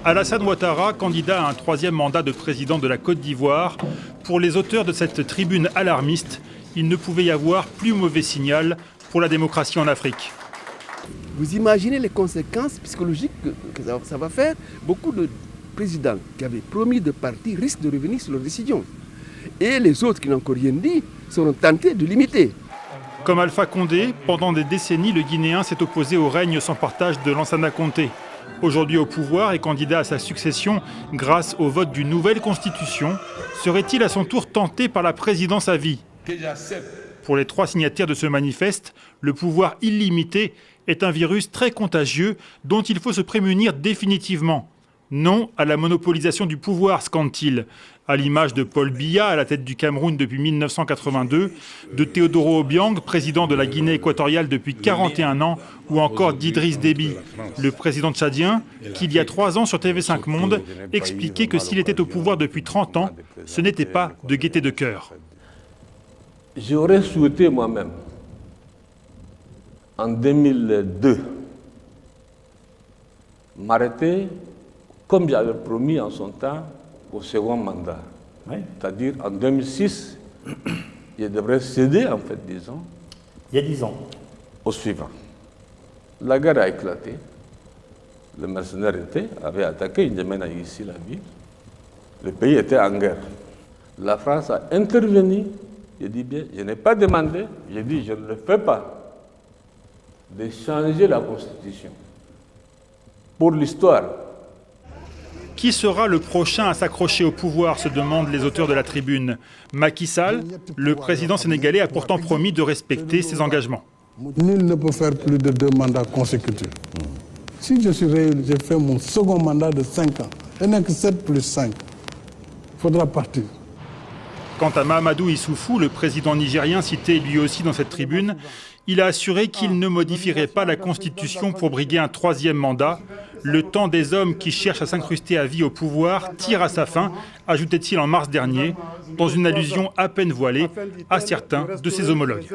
Alassane Ouattara, candidat à un troisième mandat de président de la Côte d'Ivoire, pour les auteurs de cette tribune alarmiste, il ne pouvait y avoir plus mauvais signal pour la démocratie en Afrique. Vous imaginez les conséquences psychologiques que ça va faire? Beaucoup de présidents qui avaient promis de partir risquent de revenir sur leurs décisions. Et les autres qui n'ont encore rien dit seront tentés de l'imiter. Comme Alpha Condé, pendant des décennies, le Guinéen s'est opposé au règne sans partage de Lansana Conté. Aujourd'hui au pouvoir et candidat à sa succession grâce au vote d'une nouvelle constitution, serait-il à son tour tenté par la présidence à vie? Pour les trois signataires de ce manifeste, le pouvoir illimité est un virus très contagieux dont il faut se prémunir définitivement. Non à la monopolisation du pouvoir, scande-t-il, à l'image de Paul Biya à la tête du Cameroun depuis 1982, de Teodoro Obiang, président de la Guinée équatoriale depuis 41 ans, ou encore d'Idriss Déby, le président tchadien, qui il y a 3 ans sur TV5 Monde expliquait que s'il était au pouvoir depuis 30 ans, ce n'était pas de gaieté de cœur. J'aurais souhaité moi-même, en 2002, m'arrêter, comme j'avais promis en son temps, au second mandat. Oui. C'est-à-dire en 2006, je devrais céder, en fait, disons. Il y a 10 ans. Au suivant. La guerre a éclaté. Les mercenaires avaient attaqué N'Djamena ici, la ville. Le pays était en guerre. La France a intervenu. Je dis bien, je n'ai pas demandé, j'ai dit je ne le fais pas, de changer la Constitution. Pour l'histoire. Qui sera le prochain à s'accrocher au pouvoir, se demandent les auteurs de la tribune. Macky Sall, le président sénégalais, a pourtant promis de respecter ses engagements. Nul ne peut faire plus de 2 mandats consécutifs. Si je suis réélu, j'ai fait mon second mandat de 5 ans. Il n'y a que 7 plus 5. Il faudra partir. Quant à Mahamadou Issoufou, le président nigérien cité lui aussi dans cette tribune, il a assuré qu'il ne modifierait pas la Constitution pour briguer un 3e mandat. Le temps des hommes qui cherchent à s'incruster à vie au pouvoir tire à sa fin, ajoutait-il en mars dernier, dans une allusion à peine voilée à certains de ses homologues.